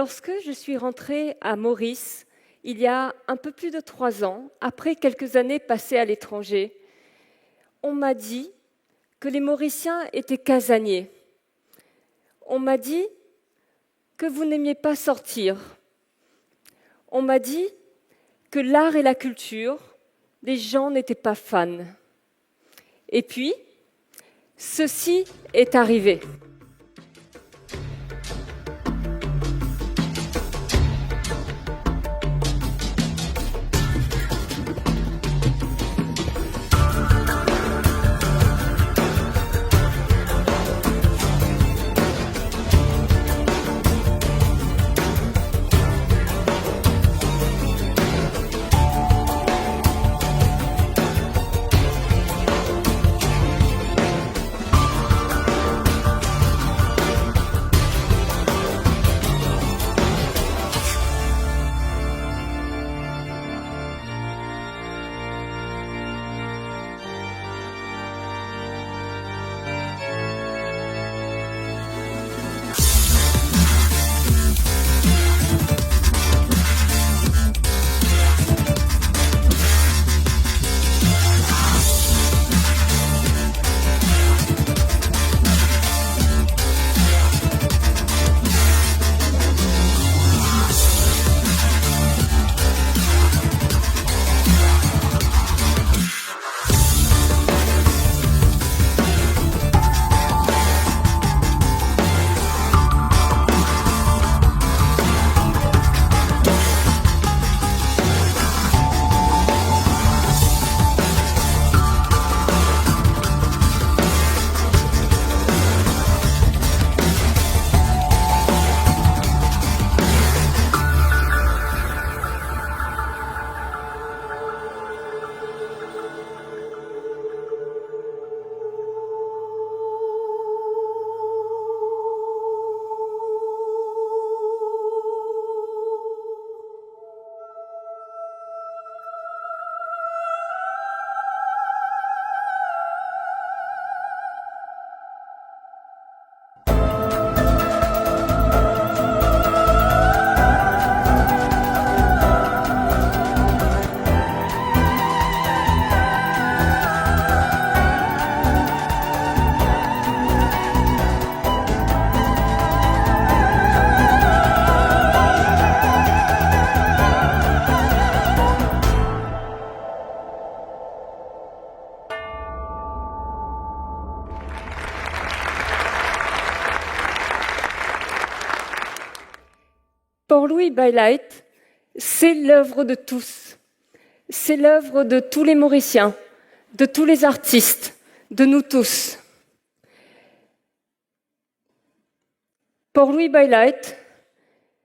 Lorsque je suis rentrée à Maurice, il y a un peu plus de 3 ans, après quelques années passées à l'étranger, on m'a dit que les Mauriciens étaient casaniers. On m'a dit que vous n'aimiez pas sortir. On m'a dit que l'art et la culture, les gens n'étaient pas fans. Et puis, ceci est arrivé. Port-Louis by Light, c'est l'œuvre de tous. C'est l'œuvre de tous les Mauriciens, de tous les artistes, de nous tous. Port-Louis by Light,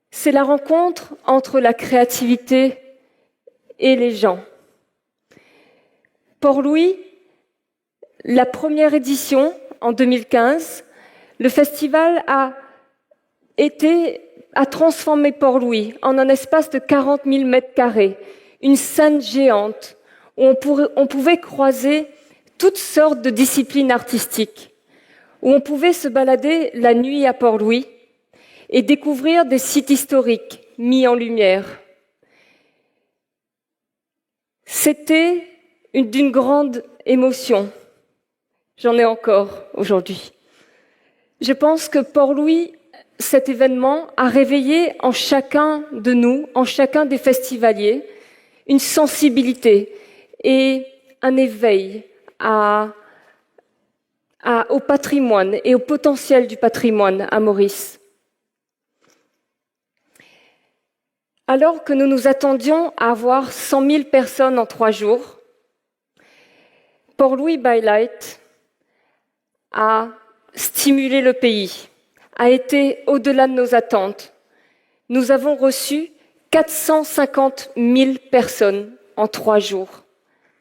c'est la rencontre entre la créativité et les gens. Port-Louis, la première édition en 2015, le festival a transformé Port-Louis en un espace de 40 000 mètres carrés, une scène géante où on pouvait croiser toutes sortes de disciplines artistiques, où on pouvait se balader la nuit à Port-Louis et découvrir des sites historiques mis en lumière. C'était d'une grande émotion. J'en ai encore aujourd'hui. Je pense que Port-Louis, cet événement a réveillé en chacun de nous, en chacun des festivaliers, une sensibilité et un éveil au patrimoine et au potentiel du patrimoine à Maurice. Alors que nous nous attendions à avoir 100 000 personnes en 3 jours, Port-Louis by Light a stimulé le pays, a été au-delà de nos attentes. Nous avons reçu 450 000 personnes en 3 jours.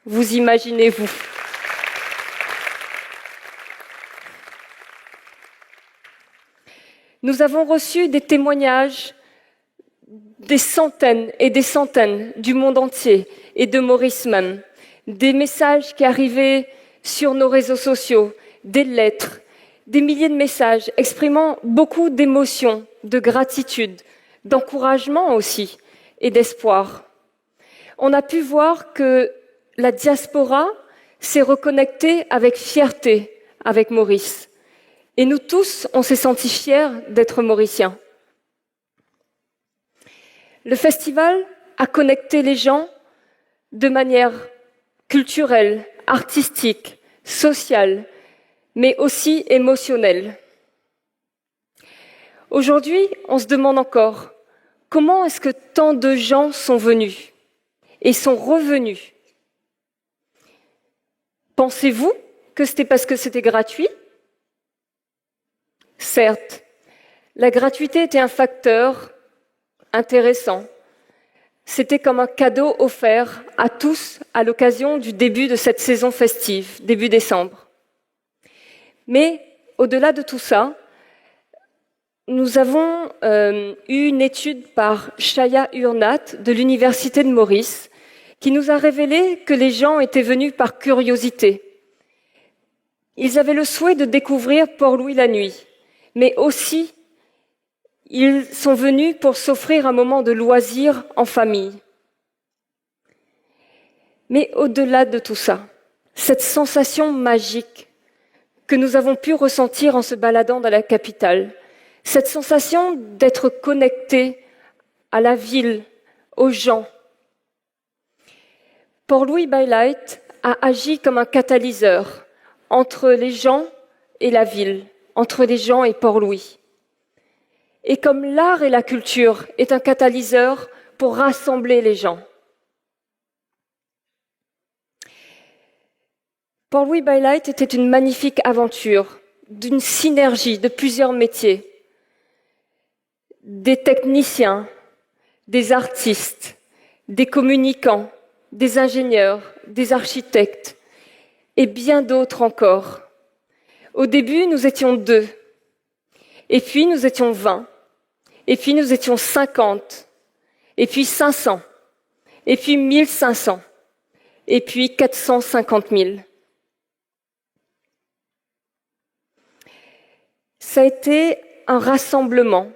Vous imaginez-vous? Nous avons reçu des témoignages, des centaines et des centaines du monde entier et de Maurice même, des messages qui arrivaient sur nos réseaux sociaux, des lettres, des milliers de messages exprimant beaucoup d'émotions, de gratitude, d'encouragement aussi et d'espoir. On a pu voir que la diaspora s'est reconnectée avec fierté avec Maurice. Et nous tous, on s'est sentis fiers d'être mauriciens. Le festival a connecté les gens de manière culturelle, artistique, sociale, mais aussi émotionnelle. Aujourd'hui, on se demande encore, comment est-ce que tant de gens sont venus et sont revenus? Pensez-vous que c'était parce que c'était gratuit? Certes, la gratuité était un facteur intéressant. C'était comme un cadeau offert à tous à l'occasion du début de cette saison festive, début décembre. Mais au-delà de tout ça, nous avons eu une étude par Shaya Urnat de l'Université de Maurice qui nous a révélé que les gens étaient venus par curiosité. Ils avaient le souhait de découvrir Port-Louis la nuit, mais aussi ils sont venus pour s'offrir un moment de loisir en famille. Mais au-delà de tout ça, cette sensation magique que nous avons pu ressentir en se baladant dans la capitale, cette sensation d'être connectés à la ville, aux gens. Port-Louis by Light a agi comme un catalyseur entre les gens et la ville, entre les gens et Port-Louis. Et comme l'art et la culture est un catalyseur pour rassembler les gens. Port-Louis by Light était une magnifique aventure, d'une synergie de plusieurs métiers. Des techniciens, des artistes, des communicants, des ingénieurs, des architectes et bien d'autres encore. Au début, nous étions 2, et puis nous étions 20, et puis nous étions 50, et puis 500, et puis 1500, et puis 450 000. Ça a été un rassemblement.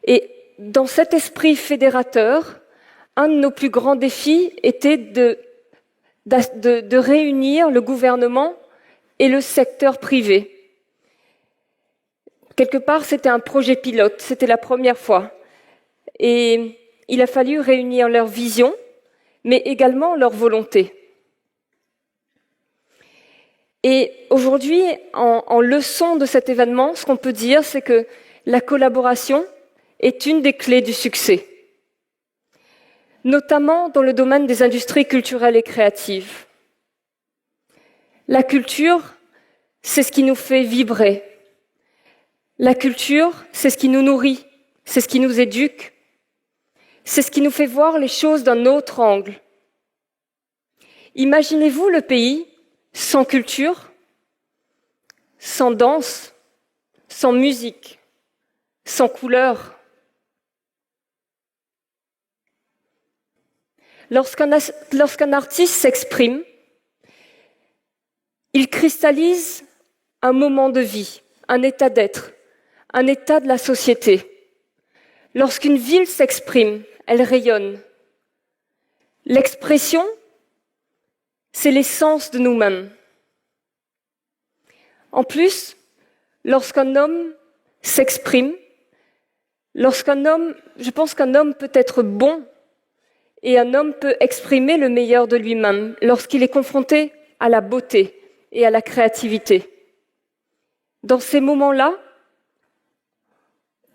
Et dans cet esprit fédérateur, un de nos plus grands défis était de réunir le gouvernement et le secteur privé. Quelque part, c'était un projet pilote, c'était la première fois. Et il a fallu réunir leur vision, mais également leur volonté. Et aujourd'hui, en leçon de cet événement, ce qu'on peut dire, c'est que la collaboration est une des clés du succès, notamment dans le domaine des industries culturelles et créatives. La culture, c'est ce qui nous fait vibrer. La culture, c'est ce qui nous nourrit, c'est ce qui nous éduque, c'est ce qui nous fait voir les choses d'un autre angle. Imaginez-vous le pays sans culture, sans danse, sans musique, sans couleur. Lorsqu'un artiste s'exprime, il cristallise un moment de vie, un état d'être, un état de la société. Lorsqu'une ville s'exprime, elle rayonne. L'expression, c'est l'essence de nous-mêmes. En plus, lorsqu'un homme s'exprime, je pense qu'un homme peut être bon et un homme peut exprimer le meilleur de lui-même lorsqu'il est confronté à la beauté et à la créativité. Dans ces moments-là,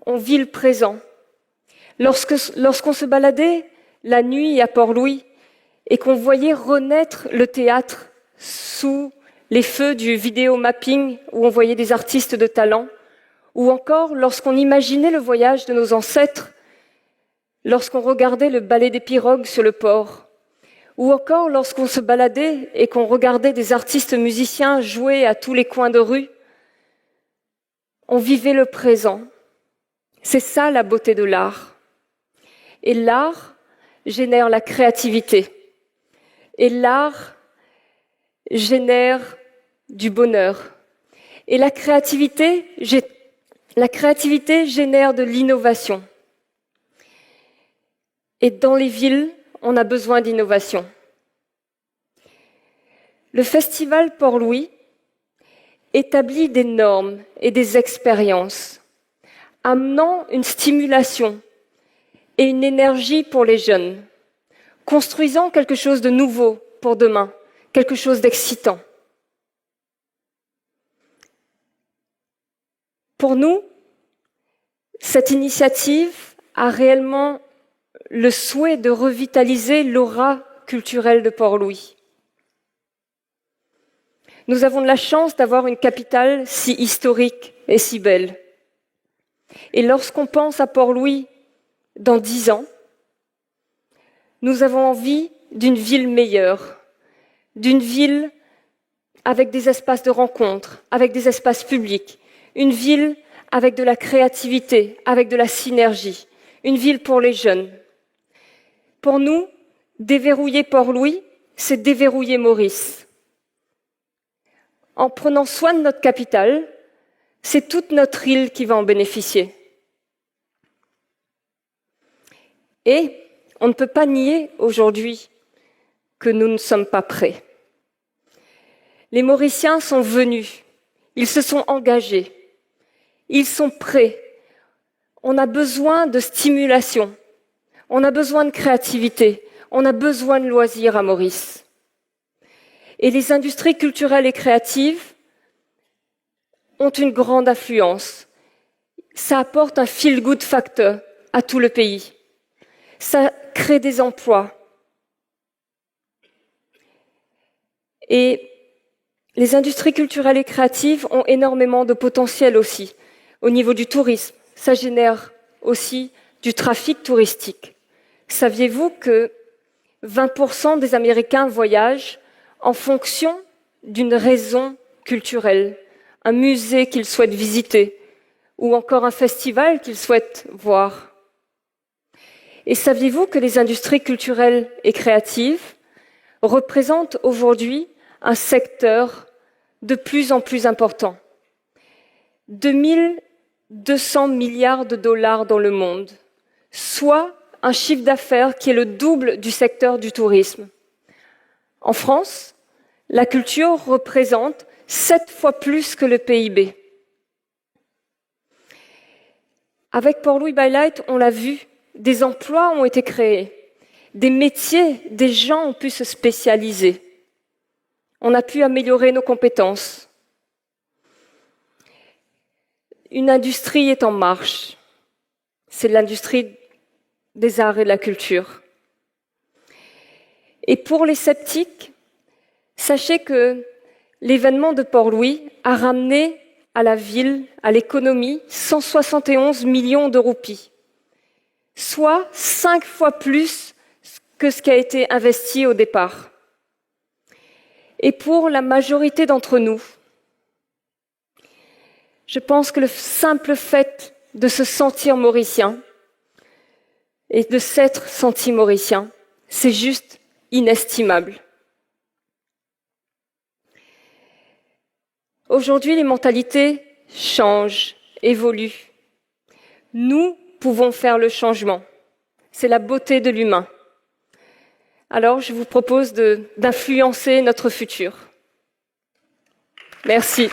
on vit le présent. Lorsqu'on se baladait la nuit à Port-Louis et qu'on voyait renaître le théâtre sous les feux du vidéomapping où on voyait des artistes de talent, ou encore lorsqu'on imaginait le voyage de nos ancêtres, lorsqu'on regardait le ballet des pirogues sur le port, ou encore lorsqu'on se baladait et qu'on regardait des artistes musiciens jouer à tous les coins de rue, on vivait le présent. C'est ça la beauté de l'art. Et l'art génère la créativité. Et l'art génère du bonheur. Et la créativité génère de l'innovation. Et dans les villes, on a besoin d'innovation. Le festival Port-Louis établit des normes et des expériences, amenant une stimulation et une énergie pour les jeunes, construisant quelque chose de nouveau pour demain, quelque chose d'excitant. Pour nous, cette initiative a réellement le souhait de revitaliser l'aura culturelle de Port-Louis. Nous avons de la chance d'avoir une capitale si historique et si belle. Et lorsqu'on pense à Port-Louis dans 10 ans, nous avons envie d'une ville meilleure, d'une ville avec des espaces de rencontre, avec des espaces publics, une ville avec de la créativité, avec de la synergie, une ville pour les jeunes. Pour nous, déverrouiller Port-Louis, c'est déverrouiller Maurice. En prenant soin de notre capitale, c'est toute notre île qui va en bénéficier. Et on ne peut pas nier aujourd'hui que nous ne sommes pas prêts. Les Mauriciens sont venus, ils se sont engagés, ils sont prêts. On a besoin de stimulation, on a besoin de créativité, on a besoin de loisirs à Maurice. Et les industries culturelles et créatives ont une grande influence. Ça apporte un feel-good factor à tout le pays. Ça crée des emplois. Et les industries culturelles et créatives ont énormément de potentiel aussi. Au niveau du tourisme, ça génère aussi du trafic touristique. Saviez-vous que 20% des Américains voyagent en fonction d'une raison culturelle, un musée qu'ils souhaitent visiter ou encore un festival qu'ils souhaitent voir? Et saviez-vous que les industries culturelles et créatives représentent aujourd'hui un secteur de plus en plus important? 2200 milliards de dollars dans le monde, soit un chiffre d'affaires qui est le double du secteur du tourisme. En France, la culture représente 7 fois plus que le PIB. Avec Port-Louis by Light, on l'a vu, des emplois ont été créés, des métiers, des gens ont pu se spécialiser. On a pu améliorer nos compétences. Une industrie est en marche. C'est l'industrie des arts et de la culture. Et pour les sceptiques, sachez que l'événement de Port-Louis a ramené à la ville, à l'économie, 171 millions de roupies, soit 5 fois plus que ce qui a été investi au départ. Et pour la majorité d'entre nous, je pense que le simple fait de se sentir mauricien et de s'être senti mauricien, c'est juste inestimable. Aujourd'hui, les mentalités changent, évoluent. Nous pouvons faire le changement. C'est la beauté de l'humain. Alors, je vous propose d'influencer notre futur. Merci.